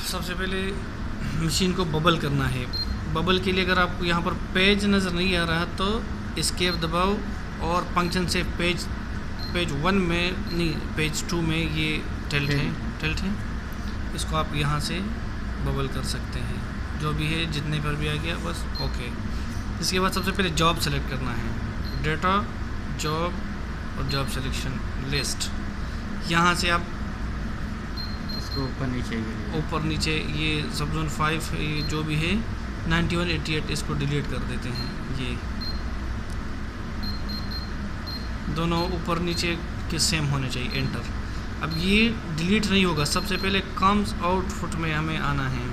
सबसे पहले मशीन को बबल करना है। बबल के लिए अगर आपको यहाँ पर पेज नज़र नहीं आ रहा तो एस्केप दबाओ और फंक्शन से पेज 1 में नहीं, पेज 2 में ये टिल्ट है, इसको आप यहाँ से बबल कर सकते हैं। जो भी है जितने पर भी आ गया बस ओके। इसके बाद सबसे पहले जॉब सेलेक्ट करना है, डेटा, जॉब और जॉब सिलेक्शन लिस्ट। यहाँ से आप इसको ऊपर नीचे ये सब जोन 5 ये जो भी है 9188 इसको डिलीट कर देते हैं। ये दोनों ऊपर नीचे के सेम होने चाहिए, एंटर। अब ये डिलीट नहीं होगा, सबसे पहले कम्स आउटपुट में हमें आना है।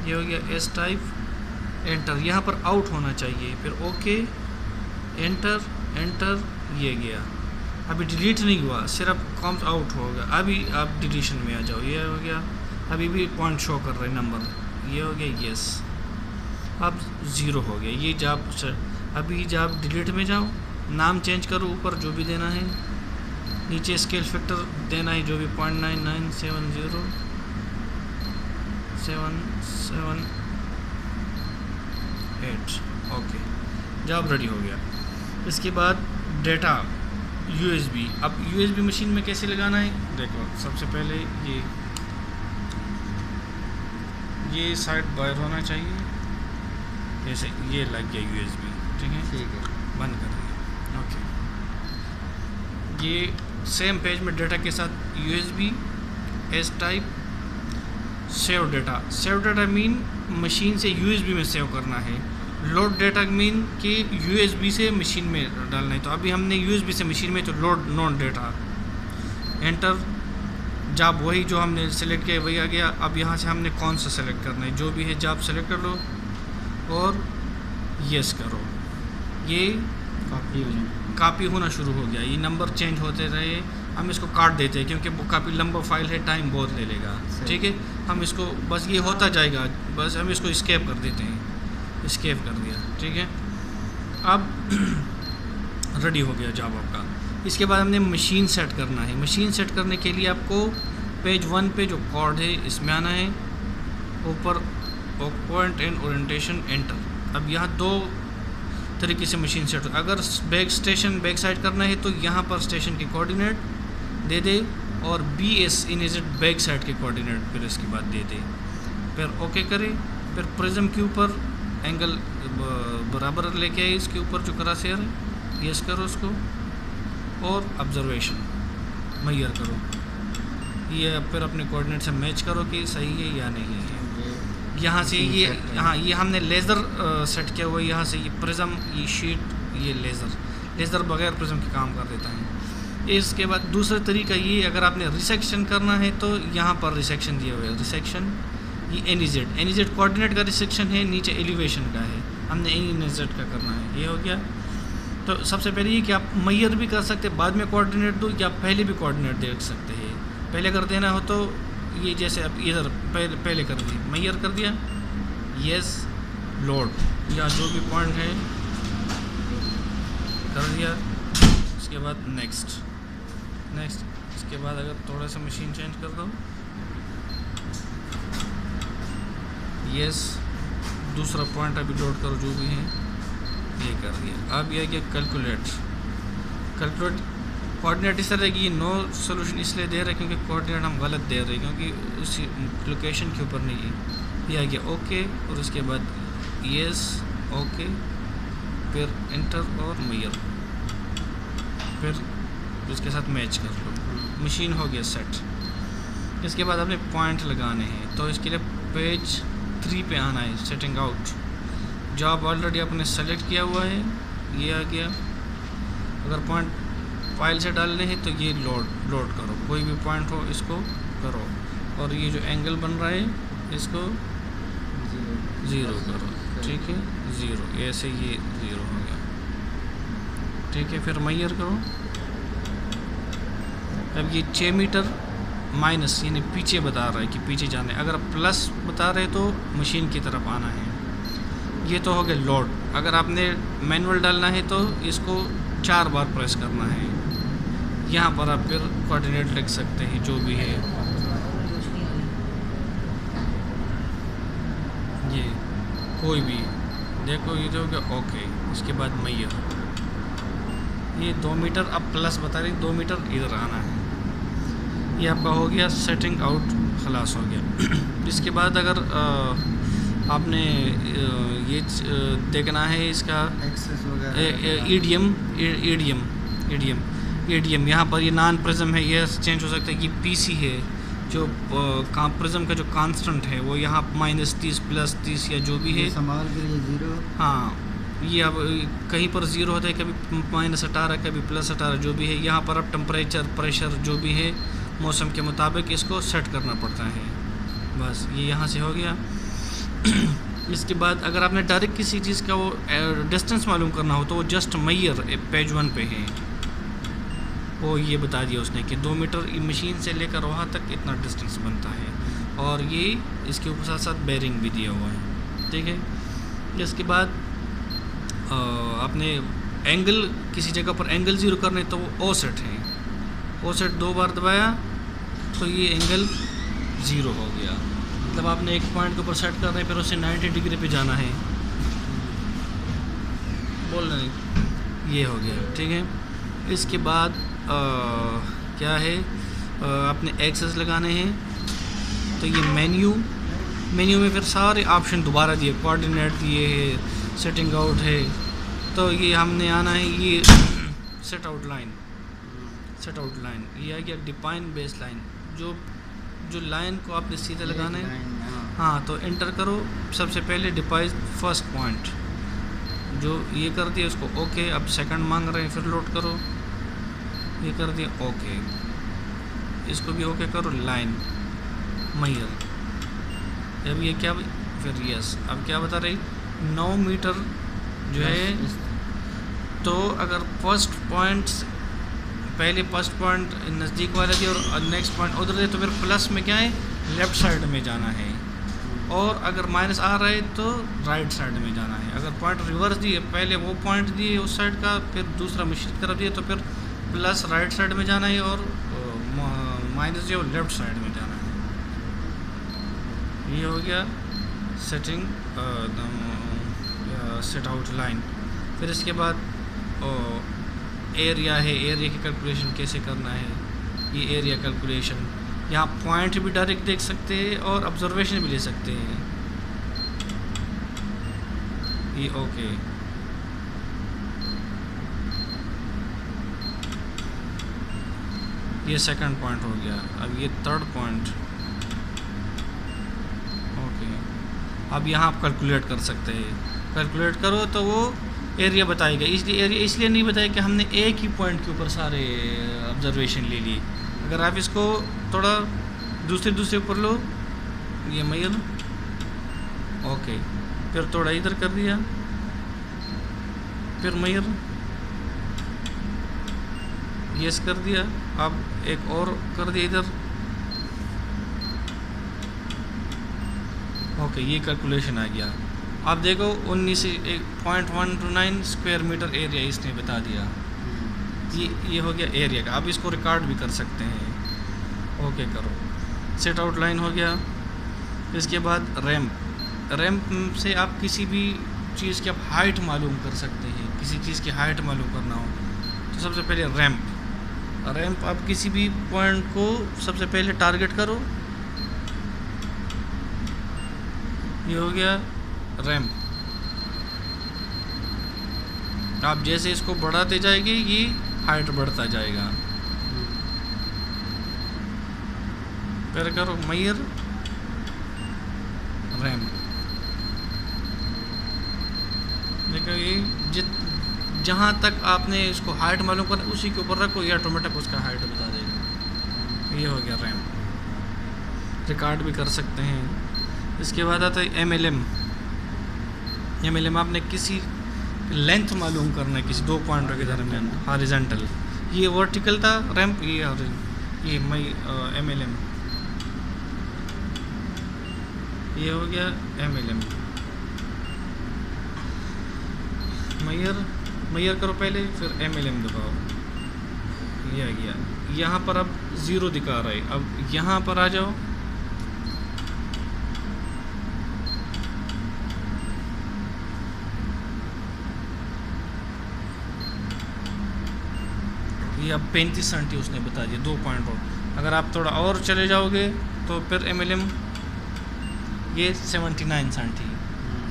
ये हो गया एस टाइप, एंटर। यहाँ पर आउट होना चाहिए, फिर ओके, एंटर, एंटर, ये गया। अभी डिलीट नहीं हुआ, सिर्फ कम्स आउट होगा। अभी आप डिलीशन में आ जाओ, ये हो गया। अभी भी पॉइंट शो कर रहे हैं नंबर, ये हो गया यस। अब 0 हो गया ये जॉब। अभी जॉब डिलीट में जाओ, नाम चेंज करो, ऊपर जो भी देना है, नीचे स्केल फैक्टर देना है जो भी 0.9970 778 ओके, जॉब रेडी हो गया। इसके बाद डेटा USB। अब USB मशीन में कैसे लगाना है देखो। सबसे पहले ये साइड बाहर होना चाहिए, जैसे ये लग गया USB, ठीक है, बंद कर दिया ओके। ये सेम पेज में डेटा के साथ USB S type, save data. Save data mean machine से USB में सेव करना है। लोड डेटा मीन कि USB से मशीन में डालना है। तो अभी हमने USB से मशीन में, तो load non data, enter. Job वही जो हमने सेलेक्ट किया वही आ गया। अब यहाँ से हमने कौन सा सेलेक्ट करना है, जो भी है जॉब सेलेक्ट कर लो और यस करो। ये कॉपी होना शुरू हो गया, ये नंबर चेंज होते रहे। हम इसको काट देते हैं क्योंकि वो काफ़ी लंबा फाइल है, टाइम बहुत ले लेगा, ठीक है। हम इसको बस ये होता जाएगा, बस हम इसको एस्केप कर देते हैं। एस्केप कर दिया, ठीक है। अब रेडी हो गया जॉब आपका। इसके बाद हमने मशीन सेट करना है। मशीन सेट करने के लिए आपको पेज 1 पे जो कोड है इसमें आना है, ऊपर पॉइंट एंड ओरिएंटेशन, एंटर। अब यहाँ 2 तरीके से मशीन सेट। अगर बैक साइड करना है तो यहाँ पर स्टेशन के कोऑर्डिनेट दे दे और BS इनिजेट बैक साइड के कोऑर्डिनेट फिर इसके बाद दे दे, फिर ओके करें। फिर प्रिज्म के ऊपर एंगल बराबर लेके आए, इसके ऊपर जो करा शेयर है यस करो उसको, और ऑब्जर्वेशन मैयर करो। ये फिर अपने कोऑर्डिनेट से मैच करो कि सही है या नहीं है। यहाँ से ये ये हमने लेज़र सेट किया हुआ है। यहाँ से ये प्रिज्म, ये शीट, ये लेज़र बगैर प्रिज्म के काम कर देता है। इसके बाद दूसरा तरीका ये, अगर आपने रिसेक्शन करना है तो यहाँ पर रिसेक्शन दिया हुआ है, रिसेक्शन। ये एनिजेड कोऑर्डिनेट का रिसेक्शन है, नीचे एलिवेशन का है, हमने एनिजेड का करना है। ये हो गया। तो सबसे पहले ये कि आप मैयर भी कर सकते हैं, बाद में कोऑर्डिनेट दो, या पहले भी कोऑर्डिनेट दे सकते हैं। पहले अगर देना हो तो ये जैसे आप इधर पहले कर दिए, मैयर कर दिया, यस, लोड, या जो भी पॉइंट है कर दिया। उसके बाद नेक्स्ट। इसके बाद अगर थोड़ा सा मशीन चेंज कर दो, यस, दूसरा पॉइंट अभी लोड करो जो भी है, ये कर दिया। अब ये क्या, कैलकुलेट कोऑर्डिनेट इस तरह की नो सोल्यूशन इसलिए दे रहे हैं क्योंकि कोऑर्डिनेट हम गलत दे रहे हैं, क्योंकि उस लोकेशन के ऊपर नहीं है। ये आ गया ओके, और उसके बाद यस, ओके, फिर एंटर और मैयर, फिर उसके साथ मैच कर लो। मशीन हो गया सेट। इसके बाद आपने पॉइंट लगाने हैं, तो इसके लिए पेज 3 पे आना है, सेटिंग आउट। जॉब ऑलरेडी आपने सेलेक्ट किया हुआ है, ये आ गया। अगर पॉइंट फाइल से डालने हैं तो ये लोड करो, कोई भी पॉइंट हो इसको करो, और ये जो एंगल बन रहा है इसको 0 करो, ठीक है, 0, ऐसे ये 0 हो गया, ठीक है। फिर मैयर करो। अब ये 6 मीटर माइनस यानी पीछे बता रहा है कि पीछे जाना है। अगर प्लस बता रहे तो मशीन की तरफ आना है। ये तो हो गया लोड। अगर आपने मैनुअल डालना है तो इसको 4 बार प्रेस करना है। यहाँ पर आप फिर कोऑर्डिनेट लिख सकते हैं जो भी है। ये कोई भी देखो, ये जो हो गया ओके। इसके बाद मैयर, ये 2 मीटर अब प्लस बता रही, 2 मीटर इधर आना है। ये आपका हो गया सेटिंग आउट, खलास हो गया। इसके बाद अगर आपने ये देखना है इसका एक्सेस वगैरह ईडीएम यहाँ पर ये नॉन प्रिज्म है, ये चेंज हो सकता है कि पीसी है जो प्रिज्म का जो कांस्टेंट है वो यहाँ -30 +30 या जो भी है संभाल के लिए 0। हाँ, ये अब कहीं पर 0 होता है, कभी -18 कभी +18 जो भी है। यहाँ पर अब टेम्परेचर प्रेशर जो भी है मौसम के मुताबिक इसको सेट करना पड़ता है। बस ये यहाँ से हो गया। इसके बाद अगर आपने डायरेक्ट किसी चीज़ का वो डिस्टेंस मालूम करना हो तो वो जस्ट मैयर पेज 1 पे है, वो ये बता दिया उसने कि 2 मीटर मशीन से लेकर वहाँ तक इतना डिस्टेंस बनता है। और ये इसके ऊपर साथ साथ बेरिंग भी दिया हुआ है, ठीक है। इसके बाद आपने एंगल किसी जगह पर एंगल 0 करने तो वो ओ सेट है, ओ सेट 2 बार दबाया तो ये एंगल 0 हो गया। मतलब आपने एक पॉइंट के ऊपर सेट कर रहे हैं, फिर उसे 90 डिग्री पे जाना है, बोल रहे ये हो गया, ठीक है। इसके बाद क्या है, आपने एक्सेस लगाने हैं तो ये मेन्यू में फिर सारे ऑप्शन दोबारा दिए, कोऑर्डिनेट दिए है, सेटिंग आउट है। तो ये हमने आना है ये सेट आउट लाइन, ये आ गया डिफाइन बेस लाइन, जो लाइन को आपने सीधे लगाना है। हाँ, तो एंटर करो, सबसे पहले डिफाइन फर्स्ट पॉइंट जो ये कर दिया उसको ओके। अब सेकंड मांग रहे हैं, फिर लोड करो, ये कर दिया ओके, इसको भी ओके करो। लाइन मैयर, अब ये क्या, फिर यस। अब क्या बता रही, 9 मीटर जो है। तो अगर पहले फर्स्ट पॉइंट नज़दीक वाला दिया और नेक्स्ट पॉइंट उधर दे तो फिर प्लस में क्या है, लेफ़्ट साइड में जाना है। और अगर माइनस आ रहा है तो राइट साइड में जाना है। अगर पॉइंट रिवर्स दिए, पहले वो पॉइंट दिए उस साइड का, फिर दूसरा मशीन की तरफ दिए तो फिर प्लस राइट साइड में जाना है और माइनस जो लेफ़्ट साइड में जाना है। ये हो गया सेटिंग सेट आउट लाइन। फिर इसके बाद एरिया है, एरिया की कैलकुलेशन कैसे करना है, ये एरिया कैलकुलेशन। यहाँ पॉइंट भी डायरेक्ट देख सकते हैं और ऑब्जर्वेशन भी ले सकते हैं। ये ओके, ये सेकंड पॉइंट हो गया। अब ये थर्ड पॉइंट ओके। अब यहाँ आप कैलकुलेट कर सकते हैं, कैलकुलेट करो तो वो एरिया बताएगा। इसलिए एरिया इसलिए नहीं बताया कि हमने एक ही पॉइंट के ऊपर सारे ऑब्जर्वेशन ले लिए। अगर आप इसको थोड़ा दूसरे ऊपर लो, ये मैयर ओके, फिर थोड़ा इधर कर दिया, फिर मैयर यस कर दिया, अब एक और कर दिया इधर ओके, ये कैलकुलेशन आ गया। अब देखो 19.129 स्क्वायर मीटर एरिया इसने बता दिया। ये हो गया एरिया का। अब इसको रिकॉर्ड भी कर सकते हैं। ओके करो, सेट आउट लाइन हो गया। इसके बाद रैम्प से आप किसी भी चीज़ की आप हाइट मालूम कर सकते हैं। किसी चीज़ की हाइट मालूम करना हो तो सबसे पहले रैम्प आप किसी भी पॉइंट को सबसे पहले टारगेट करो। ये हो गया रैम्प। आप जैसे इसको बढ़ाते जाएंगे ये हाइट बढ़ता जाएगा। फिर करो मैयर रैम्प। देखो ये जहाँ तक आपने इसको हाइट मालूम करना उसी के ऊपर रखो, ये ऑटोमेटिक उसका हाइट बता देगा। ये हो गया रैम्प। रिकॉर्ड भी कर सकते हैं। इसके बाद आता है एमएलएम आपने किसी लेंथ मालूम करना है किसी दो पॉइंटों के दरमियान, हॉरिजॉन्टल। ये वर्टिकल था रैम्प, ये एमएलएम। ये हो गया एमएलएम। मैयर करो पहले, फिर एमएलएम दबाओ। ये आ गया। यहाँ पर अब 0 दिखा रहा है। अब यहाँ पर आ जाओ, ये अब 35 सेंटी उसने बता दिया, 2 पॉइंट और। अगर आप थोड़ा और चले जाओगे तो फिर MLM ये 79 सेंटी,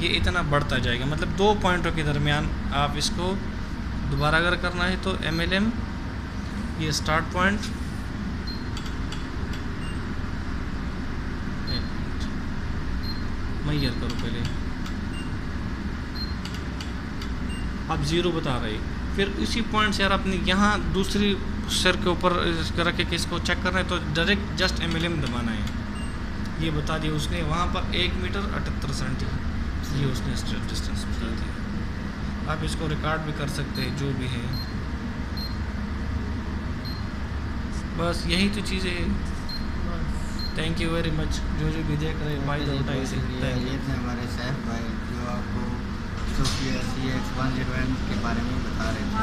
ये इतना बढ़ता जाएगा। मतलब 2 पॉइंटों के दरमियान आप इसको दोबारा अगर करना है तो MLM ये स्टार्ट पॉइंट, मैयर करो पहले, आप 0 बता रहे, फिर इसी पॉइंट से यार अपने यहाँ दूसरी सिर के ऊपर रख के इसको चेक करना है तो डायरेक्ट जस्ट MLM दबाना है। ये बता दिया उसने वहाँ पर 1 मीटर 78 सेंटी, ये उसने डिस्टेंस बता दिया। आप इसको रिकॉर्ड भी कर सकते हैं जो भी है। बस यही तो चीज़ें हैं। थैंक यू वेरी मच जो भी देख रहे हैं भाई, ये थे हमारे सैफ भाई जो आपको सोफिया CX-101 के बारे में बता रहे थे।